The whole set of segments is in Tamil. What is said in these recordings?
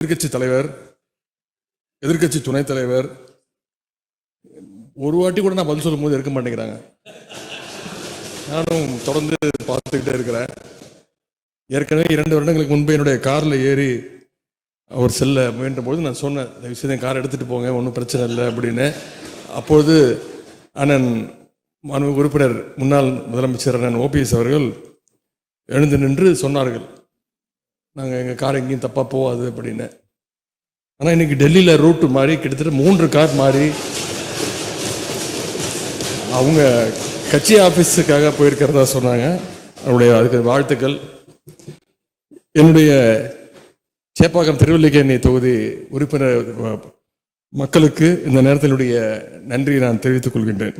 எதிர்க்கட்சி தலைவர், எதிர்க்கட்சி துணைத் தலைவர் ஒரு வாட்டி கூட நான் பதில் சொல்லும் போது இருக்க மாட்டேங்கிறாங்க. நானும் தொடர்ந்து பார்த்துக்கிட்டே இருக்கிறேன். ஏற்கனவே 2 வருடங்களுக்கு முன்பு என்னுடைய காரில் ஏறி அவர் செல்ல முயன்ற பொழுது நான் சொன்னேன், இந்த விஷயத்தை கார் எடுத்துகிட்டு போங்க, ஒன்றும் பிரச்சனை இல்லை அப்படின்னு. அப்பொழுது அண்ணன் மாண்பு உறுப்பினர் முன்னாள் முதலமைச்சர் அண்ணன் ஓபிஎஸ் அவர்கள் எழுந்து நின்று சொன்னார்கள், நாங்கள் எங்கள் கார் எங்கேயும் தப்பாக போகாது அப்படின்னு. ஆனால் இன்னைக்கு டெல்லியில் ரூட்டு மாறி கிட்டத்தட்ட 3 கார் மாறி அவங்க கட்சி ஆஃபீஸுக்காக போயிருக்கிறதா சொன்னாங்க. அவருடைய அதுக்கு வாழ்த்துக்கள். என்னுடைய சேப்பாக்கம் திருவல்லிக்கேணி தொகுதி உறுப்பினர் மக்களுக்கு இந்த நேரத்தினுடைய நன்றியை நான் தெரிவித்துக் கொள்கின்றேன்.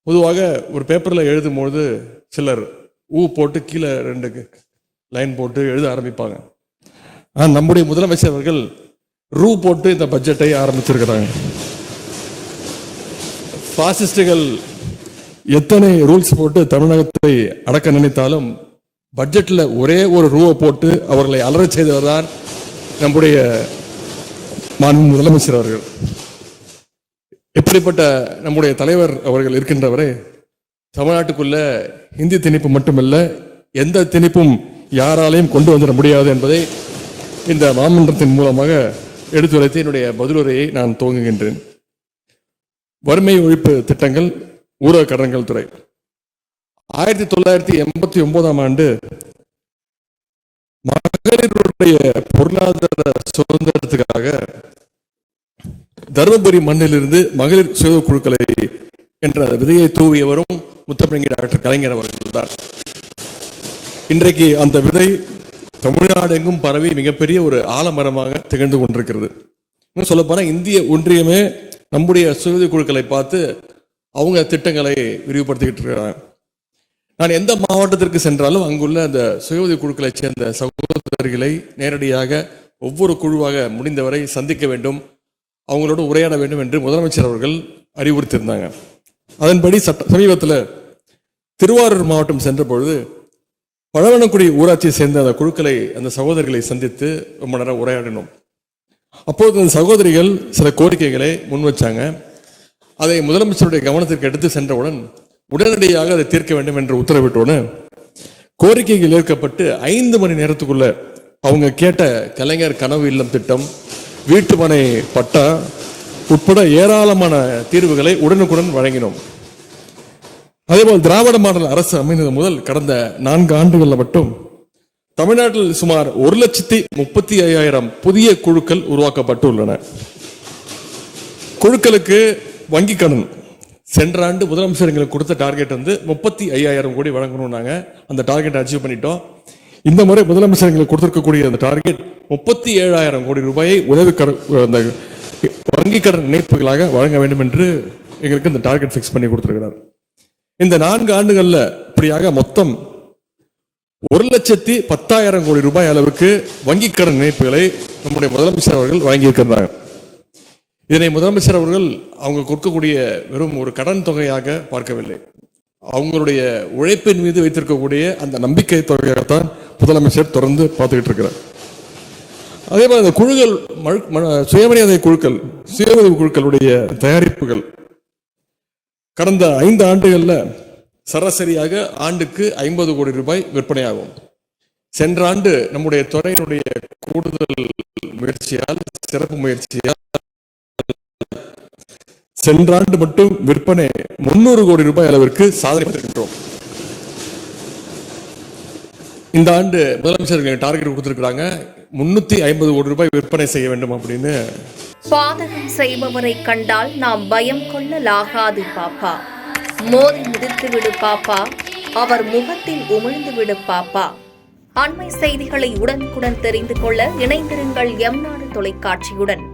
பொதுவாக ஒரு பேப்பரில் எழுதும்போது சிலர் போட்டு கீழே 2 லைன் போட்டு எழுத ஆரம்பிப்பாங்க. ஆனால் நம்முடைய முதலமைச்சர் அவர்கள் போட்டு இந்த பட்ஜெட்டை ஆரம்பிச்சிருக்கிறாங்க. பாசிஸ்டுகள் எத்தனை ரூல்ஸ் போட்டு தமிழகத்தை அடக்க நினைத்தாலும் பட்ஜெட்டில் ஒரே ஒரு ரூவை போட்டு அவர்களை அலறச் செய்தவர் தான் நம்முடைய மாண்பு முதலமைச்சர் அவர்கள். எப்படிப்பட்ட நம்முடைய தலைவர் அவர்கள் இருக்கின்றவரை தமிழ்நாட்டுக்குள்ள இந்தி திணிப்பு மட்டுமல்ல, எந்த திணிப்பும் யாராலையும் கொண்டு வந்துட முடியாது என்பதை இந்த மாமன்றத்தின் மூலமாக எடுத்துரைத்து என்னுடைய பதிலுரையை நான் துவங்குகின்றேன். வறுமை ஒழிப்பு திட்டங்கள், ஊரக கடன்கள் துறை 1989ஆம் ஆண்டு மகளிருடைய பொருளாதார சுதந்திரத்துக்காக தருமபுரி மண்ணிலிருந்து மகளிர் சுய குழுக்களை என்ற விதையை தூவியவரும் முத்தமிழ் டாக்டர் கலைஞர் அவர்கள் தான். இன்றைக்கு அந்த விதை தமிழ்நாடு எங்கும் பரவி மிகப்பெரிய ஒரு ஆலமரமாக திகழ்ந்து கொண்டிருக்கிறது. இன்னும் சொல்ல போனா இந்திய ஒன்றியமே நம்முடைய சுய குழுக்களை பார்த்து அவங்க திட்டங்களை விரிவுபடுத்திக்கிட்டு இருக்கிறாங்க. நான் எந்த மாவட்டத்திற்கு சென்றாலும் அங்குள்ள அந்த சுய குழுக்களை சேர்ந்த சகோதரர்களை நேரடியாக ஒவ்வொரு குழுவாக முடிந்தவரை சந்திக்க வேண்டும், அவங்களோடு உரையாட வேண்டும் என்று முதலமைச்சர் அவர்கள் அறிவுறுத்தியிருந்தாங்க. அதன்படி சமீபத்தில் திருவாரூர் மாவட்டம் சென்ற பொழுது பழவனக்குடி ஊராட்சியை சேர்ந்த அந்த குழுக்களை, அந்த சகோதரிகளை சந்தித்து ரொம்ப நேரம் உரையாடினோம். அப்போது அந்த சகோதரிகள் சில கோரிக்கைகளை முன் வச்சாங்க. அதை முதலமைச்சருடைய கவனத்திற்கு எடுத்து சென்றவுடன் உடனடியாக அதை தீர்க்க வேண்டும் என்று உத்தரவிட்டோன்னு கோரிக்கைகள் ஏற்கப்பட்டு 5 மணி நேரத்துக்குள்ள அவங்க கேட்ட கலைஞர் கனவு இல்லம் திட்டம், வீட்டுமனை பட்டா உட்பட ஏராளமான தீர்வுகளை உடனுக்குடன் வழங்கினோம். அதேபோல் திராவிட மாடல் அரசு அமைந்தது முதல் கடந்த 4 ஆண்டுகளில் மட்டும் தமிழ்நாட்டில் சுமார் 1,35,000 புதிய குழுக்கள் உருவாக்கப்பட்டுள்ளன. குழுக்களுக்கு வங்கி கடன் சென்ற ஆண்டு முதலமைச்சர் எங்களுக்கு கொடுத்த டார்கெட் 35,000 கோடி வழங்கணும். நாங்க அந்த டார்கெட் அச்சீவ் பண்ணிட்டோம். இந்த முறை முதலமைச்சர் எங்களுக்கு கொடுத்திருக்கக்கூடிய அந்த டார்கெட் 37,000 கோடி ரூபாயை உதவி அந்த வங்கி கடன் இணைப்புகளாக வழங்க வேண்டும் என்று எங்களுக்கு இந்த டார்கெட் பிக்ஸ் பண்ணி கொடுத்திருக்கிறார். இந்த 4 ஆண்டுகள்ல இப்படியாக மொத்தம் 1,10,000 கோடி ரூபாய் அளவுக்கு வங்கி கடன் இணைப்புகளை நம்முடைய முதலமைச்சர் அவர்கள் வழங்கியிருக்கிறாங்க. இதனை முதலமைச்சர் அவர்கள் அவங்க கொடுக்கக்கூடிய வெறும் ஒரு கடன் தொகையாக பார்க்கவில்லை, அவங்களுடைய உழைப்பின் மீது வைத்திருக்கக்கூடிய அந்த நம்பிக்கை தொகையாகத்தான் முதலமைச்சர் தொடர்ந்து பார்த்துக்கிட்டு இருக்கிறார். அதே போல இந்த குழுக்கள், சுயமரியாதை குழுக்கள், சுய உதவி குழுக்களுடைய தயாரிப்புகள் கடந்த 5 ஆண்டுகள்ல சராசரியாக ஆண்டுக்கு 50 கோடி ரூபாய் விற்பனையாகும். சென்ற ஆண்டு நம்முடைய துறையினுடைய கூடுதல் முயற்சியால், சிறப்பு முயற்சியால் சென்ற ஆண்டு மட்டும் விற்பனை 300 கோடி ரூபாய் அளவிற்கு சாதனை பண்ணிருக்கிறோம். இந்த ஆண்டு முதலமைச்சர் டார்கெட் கொடுத்திருக்கிறாங்க, 350 கோடி ரூபாய் விற்பனை செய்ய வேண்டும் அப்படின்னு. பாதகம் செய்பவரை கண்டால் நாம் பயம் கொள்ளலாகாது பாப்பா, மோதி மிதித்து விடு பாப்பா, அவர் முகத்தில் உமிழ்ந்து விடு பாப்பா. அண்மை செய்திகளை உடனுக்குடன் தெரிந்து கொள்ள இணைந்திருங்கள் எம் நாடு தொலைக்காட்சியுடன்.